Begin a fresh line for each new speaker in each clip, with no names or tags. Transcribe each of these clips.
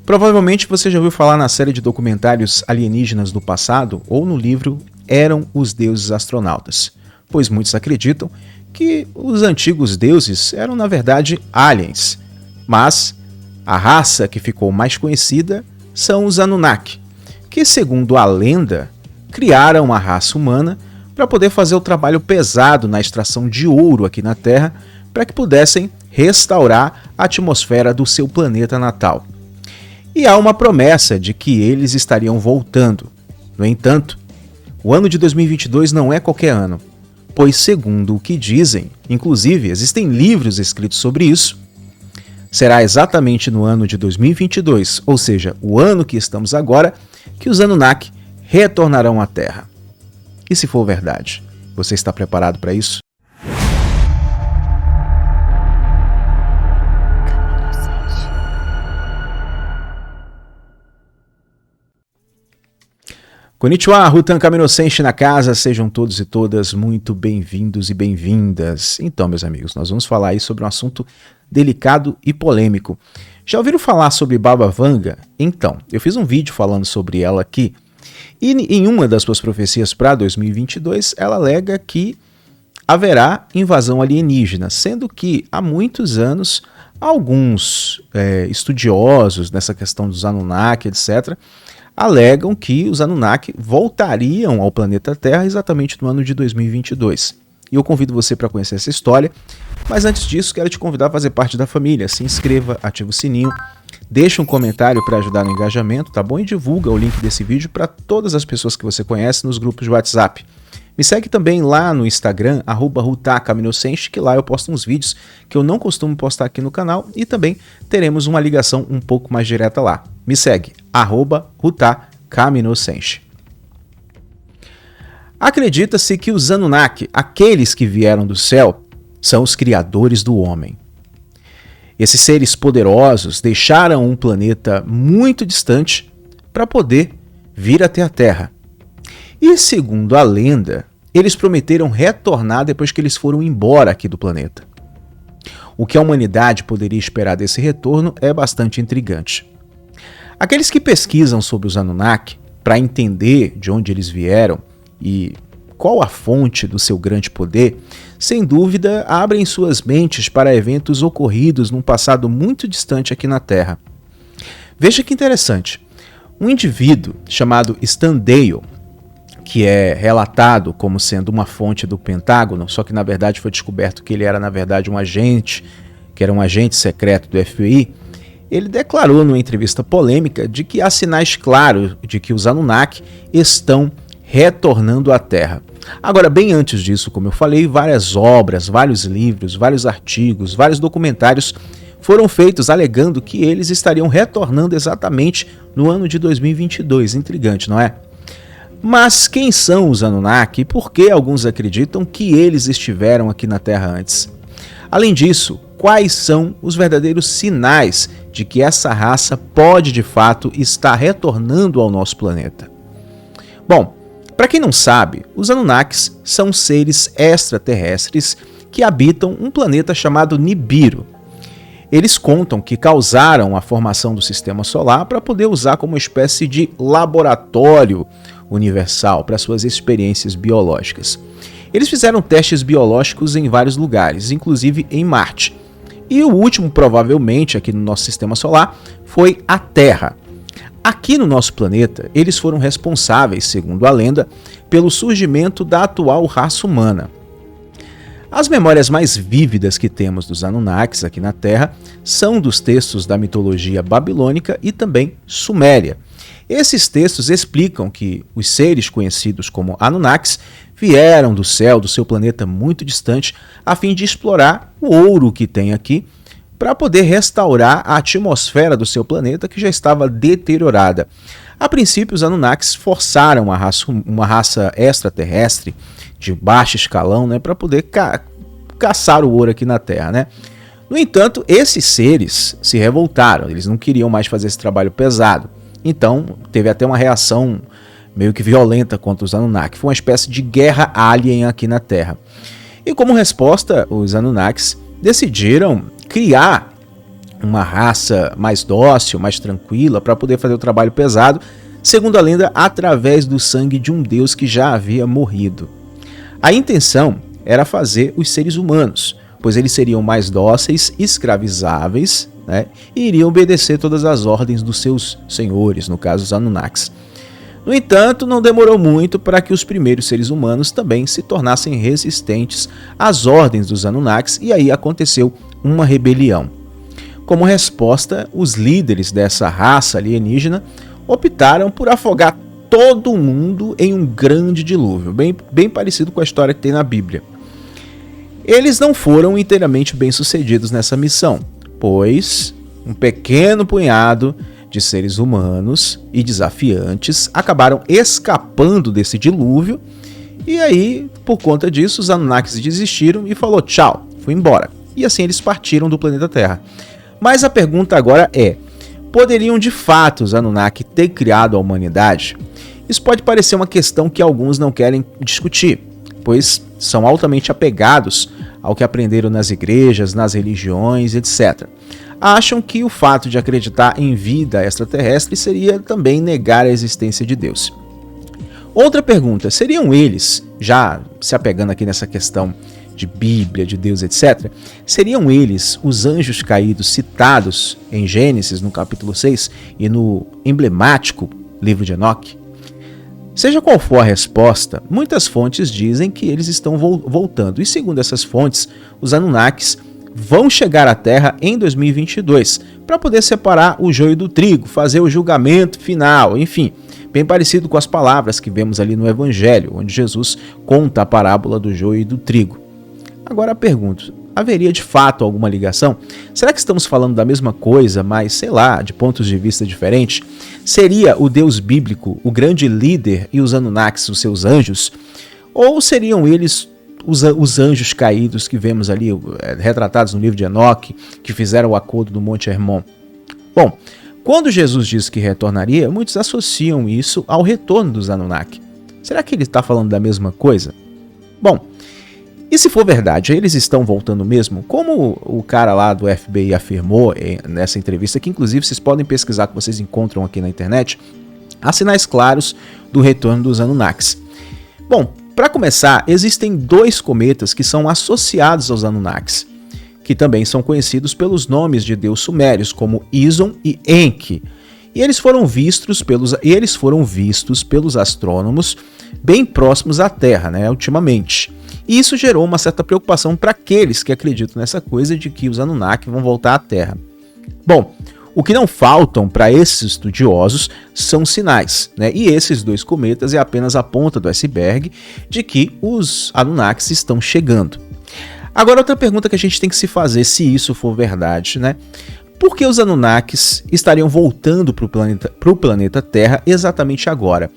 Provavelmente você já ouviu falar na série de documentários Alienígenas do Passado ou no livro Eram os Deuses Astronautas, pois muitos acreditam que os antigos deuses eram na verdade aliens, mas a raça que ficou mais conhecida são os Anunnaki, que segundo a lenda criaram a raça humana para poder fazer o trabalho pesado na extração de ouro aqui na Terra para que pudessem restaurar a atmosfera do seu planeta natal. E há uma promessa de que eles estariam voltando. No entanto, o ano de 2022 não é qualquer ano, pois segundo o que dizem, inclusive existem livros escritos sobre isso, será exatamente no ano de 2022, ou seja, o ano que estamos agora, que os Anunnaki retornarão à Terra. E se for verdade, você está preparado para isso? Konnichiwa, Rutan Kaminosenshi na casa, sejam todos e todas muito bem-vindos e bem-vindas. Então, meus amigos, nós vamos falar aí sobre um assunto delicado e polêmico. Já ouviram falar sobre Baba Vanga? Então, eu fiz um vídeo falando sobre ela aqui, e em uma das suas profecias para 2022, ela alega que haverá invasão alienígena, sendo que há muitos anos, alguns estudiosos nessa questão dos Anunnaki, etc., alegam que os Anunnaki voltariam ao planeta Terra exatamente no ano de 2022. E eu convido você para conhecer essa história, mas antes disso quero te convidar a fazer parte da família. Se inscreva, ativa o sininho, deixa um comentário para ajudar no engajamento, tá bom? E divulga o link desse vídeo para todas as pessoas que você conhece nos grupos de WhatsApp. Me segue também lá no Instagram, @RutaKaminosenshi, que lá eu posto uns vídeos que eu não costumo postar aqui no canal e também teremos uma ligação um pouco mais direta lá. Me segue, @RutaKaminosenshi. Acredita-se que os Anunnaki, aqueles que vieram do céu, são os criadores do homem. Esses seres poderosos deixaram um planeta muito distante para poder vir até a Terra. E segundo a lenda, eles prometeram retornar depois que eles foram embora aqui do planeta. O que a humanidade poderia esperar desse retorno é bastante intrigante. Aqueles que pesquisam sobre os Anunnaki, para entender de onde eles vieram e qual a fonte do seu grande poder, sem dúvida abrem suas mentes para eventos ocorridos num passado muito distante aqui na Terra. Veja que interessante, um indivíduo chamado Stan Deyo, que é relatado como sendo uma fonte do Pentágono, só que na verdade foi descoberto que ele era na verdade um agente, que era um agente secreto do FBI, ele declarou numa entrevista polêmica de que há sinais claros de que os Anunnaki estão retornando à Terra. Agora, bem antes disso, como eu falei, várias obras, vários livros, vários artigos, vários documentários foram feitos alegando que eles estariam retornando exatamente no ano de 2022. Intrigante, não é? Mas quem são os Anunnaki e por que alguns acreditam que eles estiveram aqui na Terra antes? Além disso, quais são os verdadeiros sinais de que essa raça pode de fato estar retornando ao nosso planeta? Bom, para quem não sabe, os Anunnakis são seres extraterrestres que habitam um planeta chamado Nibiru. Eles contam que causaram a formação do sistema solar para poder usar como uma espécie de laboratório universal para suas experiências biológicas. Eles fizeram testes biológicos em vários lugares, inclusive em Marte. E o último, provavelmente, aqui no nosso sistema solar, foi a Terra. Aqui no nosso planeta, eles foram responsáveis, segundo a lenda, pelo surgimento da atual raça humana. As memórias mais vívidas que temos dos Anunnakis aqui na Terra são dos textos da mitologia babilônica e também suméria. Esses textos explicam que os seres conhecidos como Anunnakis vieram do céu do seu planeta muito distante a fim de explorar o ouro que tem aqui para poder restaurar a atmosfera do seu planeta que já estava deteriorada. A princípio, os Anunnakis forçaram uma raça extraterrestre de baixo escalão, para poder caçar o ouro aqui na Terra, né? No entanto, esses seres se revoltaram, eles não queriam mais fazer esse trabalho pesado. Então, teve até uma reação meio que violenta contra os Anunnaki. Foi uma espécie de guerra alien aqui na Terra. E como resposta, os Anunnakis decidiram criar uma raça mais dócil, mais tranquila, para poder fazer o trabalho pesado, segundo a lenda, através do sangue de um deus que já havia morrido. A intenção era fazer os seres humanos, pois eles seriam mais dóceis, escravizáveis, né, e iriam obedecer todas as ordens dos seus senhores, no caso os Anunnakis. No entanto, não demorou muito para que os primeiros seres humanos também se tornassem resistentes às ordens dos Anunnakis, e aí aconteceu uma rebelião. Como resposta, os líderes dessa raça alienígena optaram por afogar todo mundo em um grande dilúvio, bem parecido com a história que tem na Bíblia. Eles não foram inteiramente bem-sucedidos nessa missão, pois um pequeno punhado de seres humanos e desafiantes acabaram escapando desse dilúvio, e aí, por conta disso, os Anunnakis desistiram e falou tchau, fui embora. E assim eles partiram do planeta Terra. Mas a pergunta agora é, poderiam de fato os Anunnaki ter criado a humanidade? Isso pode parecer uma questão que alguns não querem discutir, pois são altamente apegados ao que aprenderam nas igrejas, nas religiões, etc. Acham que o fato de acreditar em vida extraterrestre seria também negar a existência de Deus. Outra pergunta, seriam eles, já se apegando aqui nessa questão de Bíblia, de Deus, etc., seriam eles os anjos caídos citados em Gênesis, no capítulo 6, e no emblemático livro de Enoque? Seja qual for a resposta, muitas fontes dizem que eles estão voltando, e segundo essas fontes, os Anunnakis vão chegar à Terra em 2022, para poder separar o joio do trigo, fazer o julgamento final, enfim, bem parecido com as palavras que vemos ali no Evangelho, onde Jesus conta a parábola do joio e do trigo. Agora pergunto, haveria de fato alguma ligação? Será que estamos falando da mesma coisa, mas, sei lá, de pontos de vista diferentes? Seria o Deus bíblico o grande líder e os Anunnakis os seus anjos? Ou seriam eles os anjos caídos que vemos ali retratados no livro de Enoque, que fizeram o acordo do Monte Hermon? Bom, quando Jesus diz que retornaria, muitos associam isso ao retorno dos Anunnaki. Será que ele está falando da mesma coisa? Bom, e se for verdade, eles estão voltando mesmo? Como o cara lá do FBI afirmou nessa entrevista, que inclusive vocês podem pesquisar, que vocês encontram aqui na internet, há sinais claros do retorno dos Anunnakis. Bom, para começar, existem 2 cometas que são associados aos Anunnakis, que também são conhecidos pelos nomes de deus sumérios, como Izon e Enki. E eles foram vistos pelos astrônomos bem próximos à Terra, né, ultimamente. E isso gerou uma certa preocupação para aqueles que acreditam nessa coisa de que os Anunnaki vão voltar à Terra. Bom, o que não faltam para esses estudiosos são sinais, né? E esses 2 cometas é apenas a ponta do iceberg de que os Anunnakis estão chegando. Agora, outra pergunta que a gente tem que se fazer, se isso for verdade, né? Por que os Anunnakis estariam voltando para o planeta Terra exatamente agora?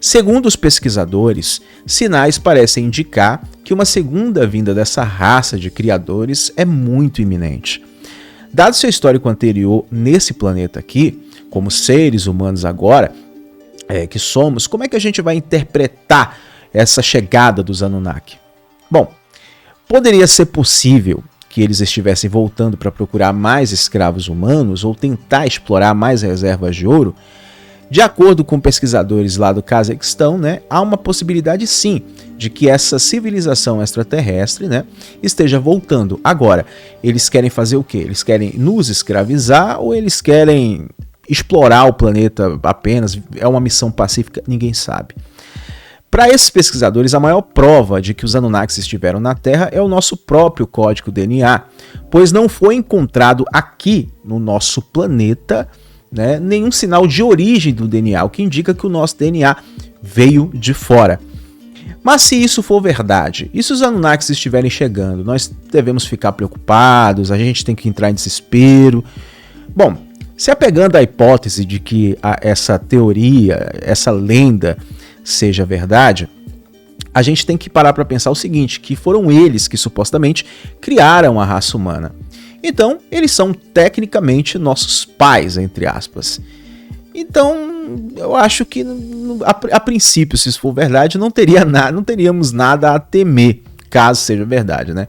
Segundo os pesquisadores, sinais parecem indicar que uma segunda vinda dessa raça de criadores é muito iminente. Dado seu histórico anterior nesse planeta aqui, como seres humanos agora que somos, como é que a gente vai interpretar essa chegada dos Anunnaki? Bom, poderia ser possível que eles estivessem voltando para procurar mais escravos humanos ou tentar explorar mais reservas de ouro. De acordo com pesquisadores lá do Cazaquistão, né, há uma possibilidade sim de que essa civilização extraterrestre, né, esteja voltando. Agora, eles querem fazer o quê? Eles querem nos escravizar ou eles querem explorar o planeta apenas? É uma missão pacífica? Ninguém sabe. Para esses pesquisadores, a maior prova de que os Anunnakis estiveram na Terra é o nosso próprio código DNA, pois não foi encontrado aqui no nosso planeta, né, nenhum sinal de origem do DNA, o que indica que o nosso DNA veio de fora. Mas se isso for verdade, e se os Anunnakis estiverem chegando, nós devemos ficar preocupados, a gente tem que entrar em desespero. Bom, se apegando à hipótese de que essa teoria, essa lenda seja verdade, a gente tem que parar para pensar o seguinte, que foram eles que supostamente criaram a raça humana. Então, eles são tecnicamente nossos pais, entre aspas. Então, eu acho que a princípio, se isso for verdade, não teríamos nada a temer, caso seja verdade, né?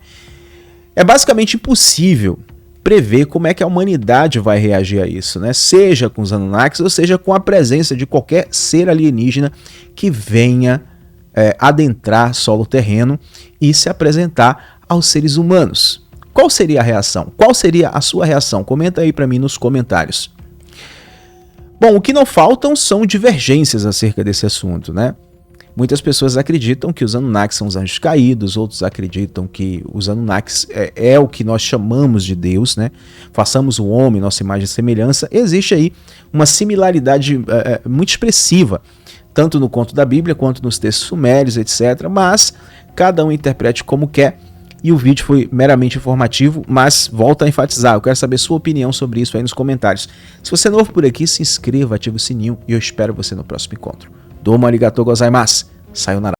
É basicamente impossível prever como é que a humanidade vai reagir a isso, né? Seja com os Anunnakis ou seja com a presença de qualquer ser alienígena que venha adentrar solo terreno e se apresentar aos seres humanos. Qual seria a reação? Qual seria a sua reação? Comenta aí para mim nos comentários. Bom, o que não faltam são divergências acerca desse assunto, né? Muitas pessoas acreditam que os Anunnakis são os anjos caídos, outros acreditam que os Anunnakis é o que nós chamamos de Deus, né? Façamos o homem, nossa imagem e semelhança. Existe aí uma similaridade muito expressiva, tanto no conto da Bíblia quanto nos textos sumérios, etc. Mas cada um interprete como quer. E o vídeo foi meramente informativo, mas volto a enfatizar, eu quero saber sua opinião sobre isso aí nos comentários. Se você é novo por aqui, se inscreva, ative o sininho e eu espero você no próximo encontro. Domo arigatou gozaimasu. Sayonara.